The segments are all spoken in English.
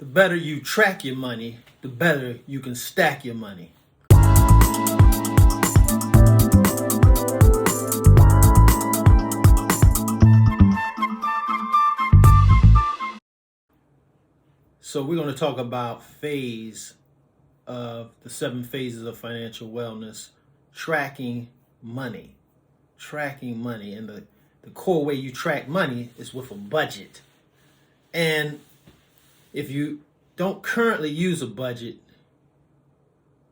The better you track your money, the better you can stack your money. So we're going to talk about phase of the 7 phases of financial wellness, tracking money. Tracking money. And the core way you track money is with a budget. And if you don't currently use a budget,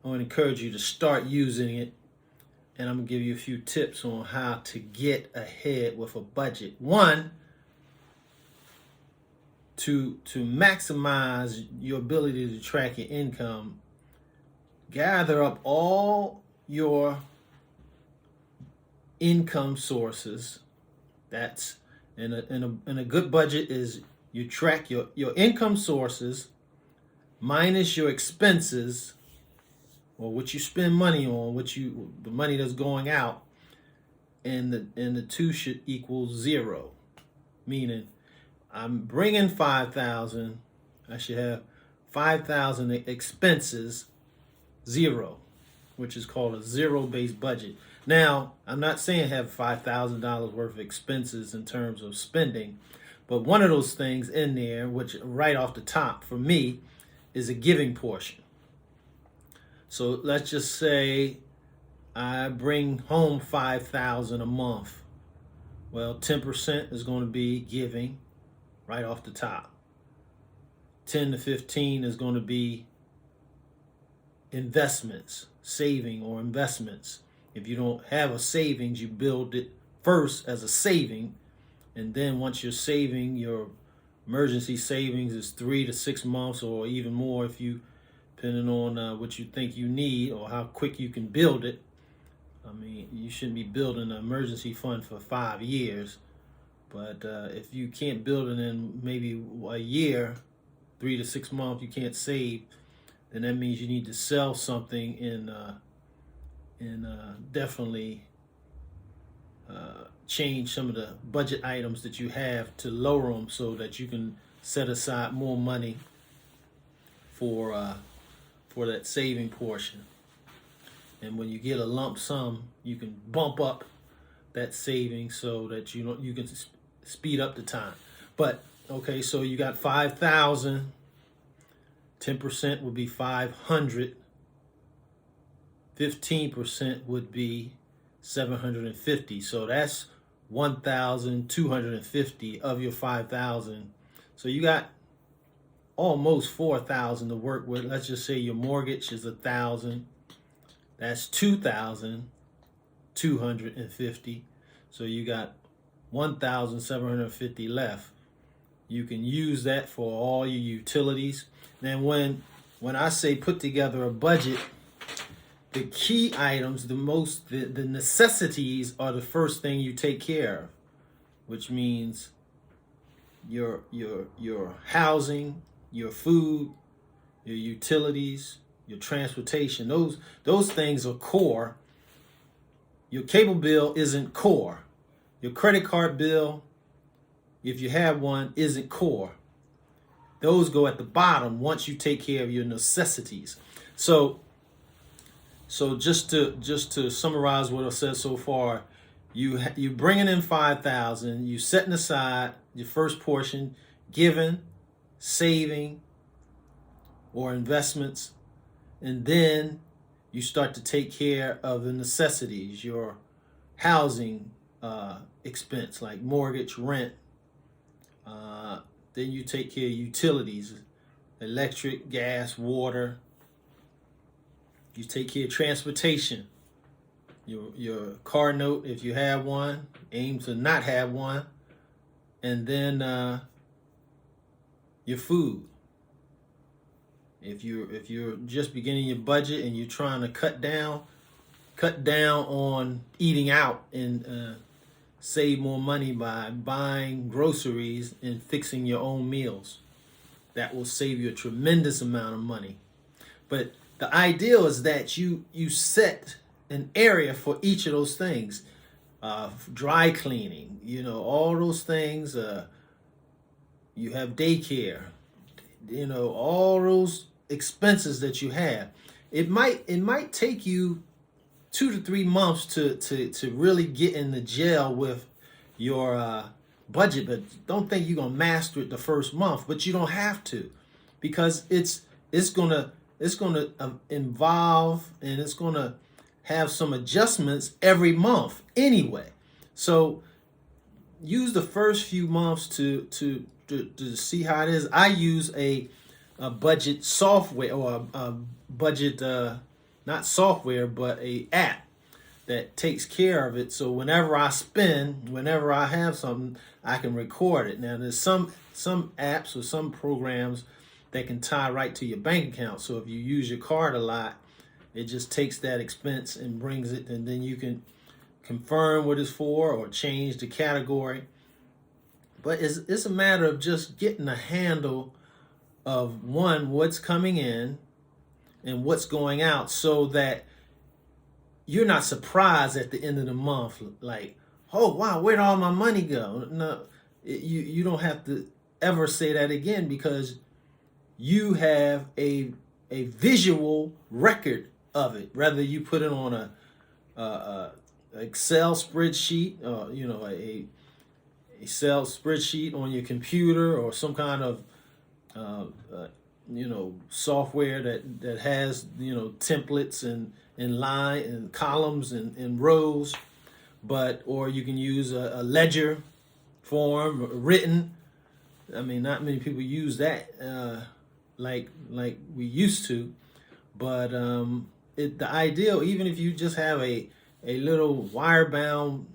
I want to encourage you to start using it. And I'm going to give you a few tips on how to get ahead with a budget. One, to maximize your ability to track your income, gather up all your income sources. That's in a good budget is you track your income sources minus your expenses, or what you spend money on, the money that's going out, and the two should equal 0. Meaning, I'm bringing 5,000, I should have 5,000 expenses, 0, which is called a zero-based budget. Now, I'm not saying have $5,000 worth of expenses in terms of spending, but one of those things in there, which right off the top for me, is a giving portion. So let's just say I bring home 5,000 a month. Well, 10% is going to be giving right off the top. 10 to 15 is going to be investments, saving or investments. If you don't have a savings, you build it first as a saving, and then once you're saving, your emergency savings is 3 to 6 months or even more if you, depending on what you think you need or how quick you can build it. I mean, you shouldn't be building an emergency fund for 5 years, but if you can't build it in maybe a year, 3 to 6 months, you can't save, then that means you need to sell something and definitely change some of the budget items that you have to lower them so that you can set aside more money for that saving portion. And when you get a lump sum, you can bump up that saving so that you can speed up the time. But okay, so you got 5,000. 10% would be 500. 15% would be 750. So that's 1,250 of your 5,000. So you got almost 4,000 to work with. Let's just say your mortgage is 1,000. That's 2,250. So you got 1,750 left. You can use that for all your utilities. Then when I say put together a budget, the key items, the necessities are the first thing you take care of, which means your housing, your food, your utilities, your transportation. Those things are core. Your cable bill isn't core. Your credit card bill, if you have one, isn't core. Those go at the bottom once you take care of your necessities. So just to summarize what I've said so far, you bringing in 5,000, you setting aside your first portion, giving, saving, or investments, and then you start to take care of the necessities, your housing expense like mortgage, rent. Then you take care of utilities, electric, gas, water. You take care of transportation, your car note if you have one, aim to not have one, and then your food. If you're just beginning your budget and you're trying to cut down on eating out and save more money by buying groceries and fixing your own meals. That will save you a tremendous amount of money. But the ideal is that you set an area for each of those things. Dry cleaning, all those things. You have daycare. all those expenses that you have. It might take you 2 to 3 months to really get in the gel with your budget, but don't think you're gonna master it the first month. But you don't have to, because it's gonna involve, and it's gonna have some adjustments every month anyway. So use the first few months to see how it is. I use a budget software, or a budget not software, but a app that takes care of it. So whenever I have something, I can record it. Now there's some apps or some programs that can tie right to your bank account. So if you use your card a lot, it just takes that expense and brings it, and then you can confirm what it's for or change the category. But it's a matter of just getting a handle of, one, what's coming in and what's going out, so that you're not surprised at the end of the month, like, oh wow, where'd all my money go? No, you don't have to ever say that again, because you have a visual record of it. Whether you put it on a Excel spreadsheet, a Excel spreadsheet on your computer, or some kind of software that has templates and line and columns and rows, or you can use a ledger form written. I mean, not many people use that like we used to, but the ideal, even if you just have a little wire bound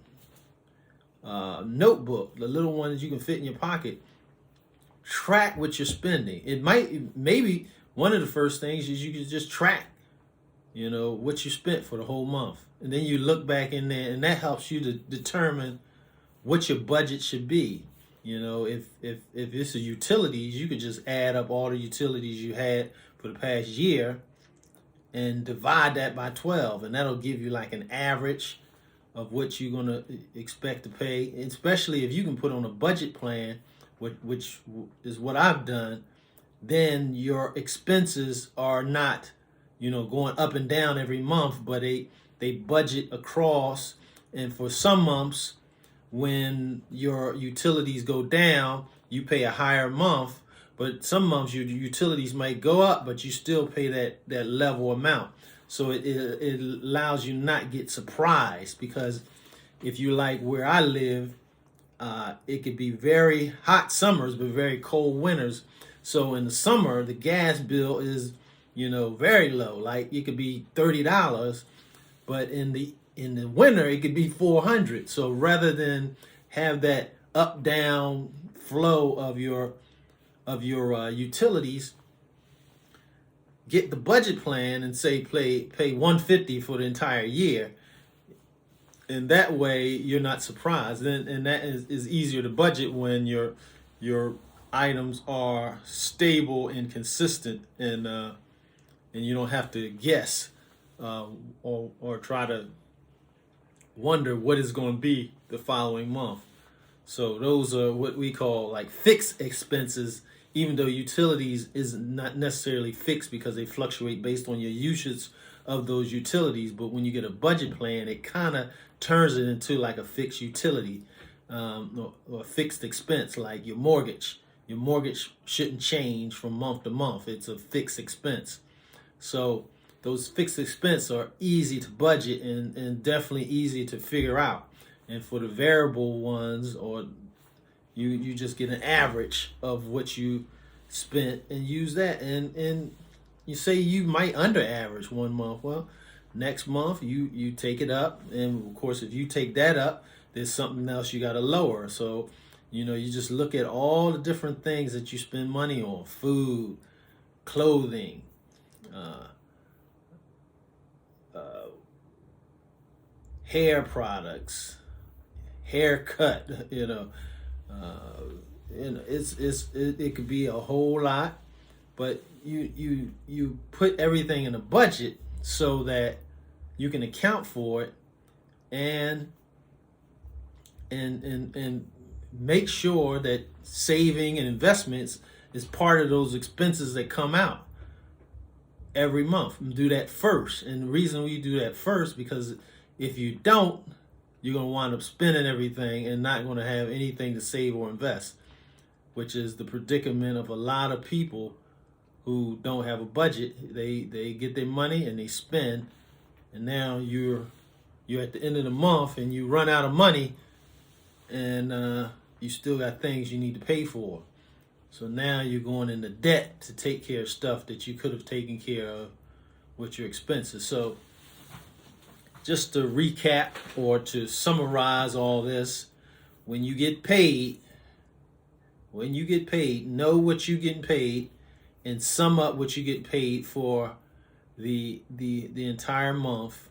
notebook, the little one that you can fit in your pocket, track what you're spending. Maybe one of the first things is you can just track, what you spent for the whole month, and then you look back in there, and that helps you to determine what your budget should be. If it's a utilities, you could just add up all the utilities you had for the past year and divide that by 12, and that'll give you like an average of what you're going to expect to pay, especially if you can put on a budget plan, which is what I've done. Then your expenses are not, going up and down every month, but they budget across. And for some months, when your utilities go down, you pay a higher month. But some months your utilities might go up, but you still pay that level amount. So it allows you not get surprised, because if you like where I live, it could be very hot summers but very cold winters. So in the summer, the gas bill is very low. Like, it could be $30, but in the winter it could be $400. So rather than have that up down flow of your utilities, get the budget plan and say pay $150 for the entire year, and that way you're not surprised. And that is easier to budget when your items are stable and consistent, and you don't have to guess or try to wonder what it's going to be the following month. So those are what we call like fixed expenses, even though utilities is not necessarily fixed, because they fluctuate based on your usage of those utilities. But when you get a budget plan, it kind of turns it into like a fixed utility, or a fixed expense, like your mortgage. Your mortgage shouldn't change from month to month. It's a fixed expense. So those fixed expenses are easy to budget, and definitely easy to figure out. And for the variable ones, or you just get an average of what you spent and use that. And you say you might under average one month. Well, next month you take it up, and of course if you take that up, there's something else you got to lower. So you just look at all the different things that you spend money on: food, clothing, hair products, haircut. It could be a whole lot, but you put everything in a budget so that you can account for it, and make sure that saving and investments is part of those expenses that come out every month. And do that first. And the reason we do that first, because if you don't, you're going to wind up spending everything and not going to have anything to save or invest, which is the predicament of a lot of people who don't have a budget. They get their money and they spend, and now you're at the end of the month and you run out of money, and you still got things you need to pay for. So now you're going into debt to take care of stuff that you could have taken care of with your expenses. So just to recap or to summarize all this, when you get paid, know what you're getting paid and sum up what you get paid for the entire month.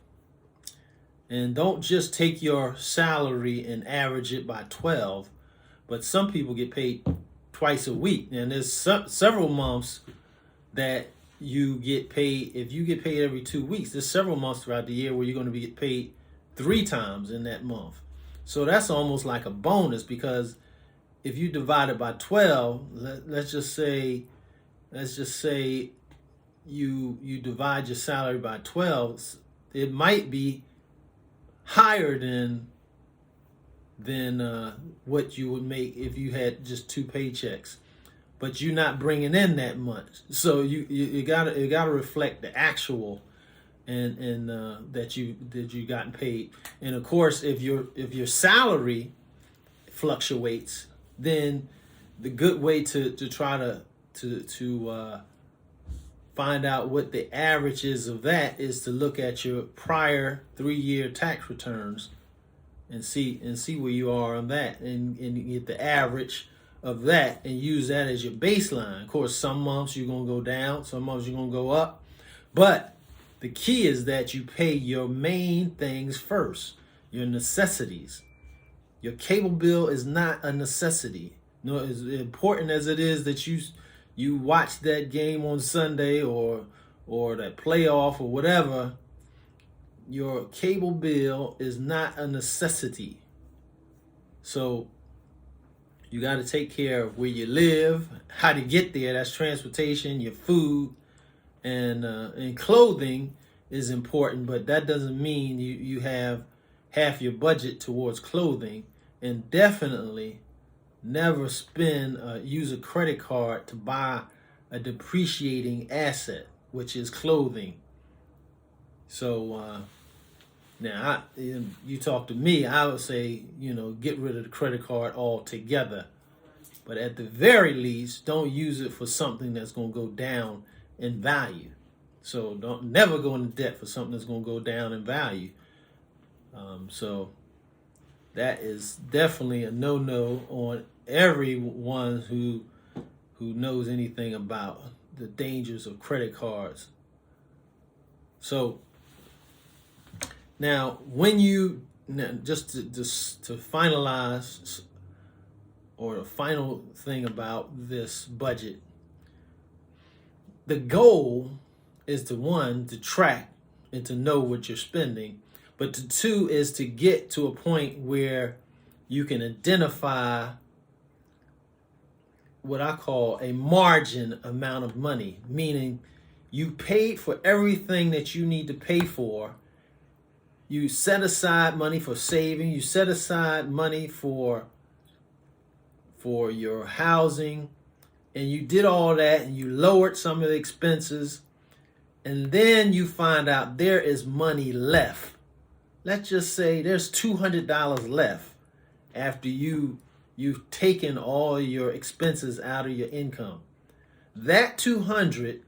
And don't just take your salary and average it by 12, but some people get paid twice a week. And there's several months that you get paid. If you get paid every 2 weeks, there's several months throughout the year where you're going to get paid 3 times in that month. So that's almost like a bonus, because if you divide it by 12, let's just say you divide your salary by 12, it might be higher than what you would make if you had just 2 paychecks, but you're not bringing in that much. So you gotta reflect the actual and that you gotten paid. And of course, if your salary fluctuates, then the good way to try to find out what the average is of that is to look at your prior 3-year tax returns and see where you are on that, and get the average of that and use that as your baseline. Of course, some months you're going to go down, some months you're going to go up, but the key is that you pay your main things first, your necessities. Your cable bill is not a necessity. No, as important as it is that you watch that game on Sunday or that playoff or whatever, your cable bill is not a necessity. So you got to take care of where you live, how to get there. That's transportation, your food, and clothing is important, but that doesn't mean you have half your budget towards clothing. And definitely never use a credit card to buy a depreciating asset, which is clothing. So now you talk to me, I would say, get rid of the credit card altogether. But at the very least, don't use it for something that's going to go down in value. So never go into debt for something that's going to go down in value. So that is definitely a no-no on everyone who knows anything about the dangers of credit cards. So now, just to finalize, or the final thing about this budget, the goal is to track and to know what you're spending, but the 2 is to get to a point where you can identify what I call a margin amount of money, meaning you paid for everything that you need to pay for. You set aside money for saving. You set aside money for your housing, and you did all that, and you lowered some of the expenses, and then you find out there is money left. Let's just say there's $200 left after you've taken all your expenses out of your income. That $200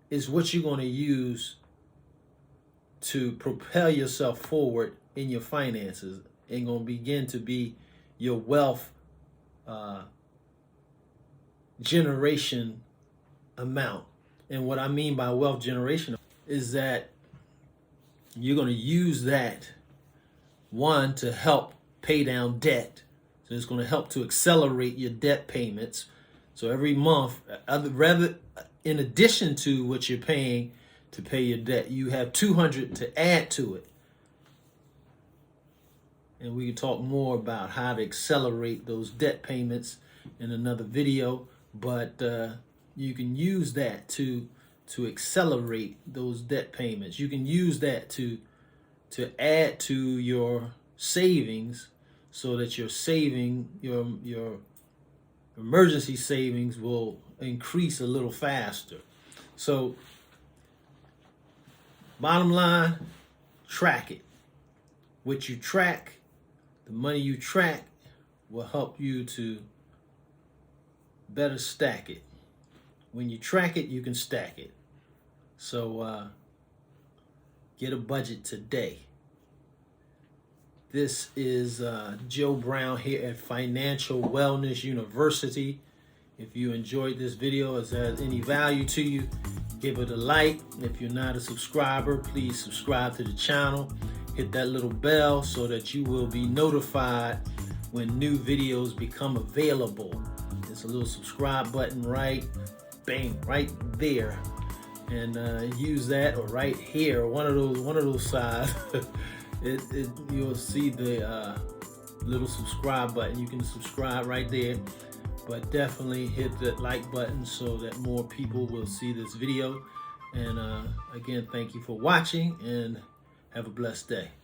is what you're going to use to propel yourself forward in your finances, and going to begin to be your wealth generation amount. And what I mean by wealth generation is that you're going to use that, one, to help pay down debt. So it's going to help to accelerate your debt payments. So every month, rather in addition to what you're paying to pay your debt, you have $200 to add to it. And we can talk more about how to accelerate those debt payments in another video. but you can use that to accelerate those debt payments. You can use that to add to your savings, so that your emergency savings will increase a little faster. So bottom line, track it. What you track, the money you track, will help you to better stack it. When you track it, you can stack it. So get a budget today. This is Joe Brown here at Financial Wellness University. If you enjoyed this video, if it has any value to you, give it a like. If you're not a subscriber, please subscribe to the channel. Hit that little bell so that you will be notified when new videos become available. There's a little subscribe button right there, and use that, or right here, one of those sides. You'll see the little subscribe button. You can subscribe right there, but definitely hit that like button so that more people will see this video. And again, thank you for watching, and have a blessed day.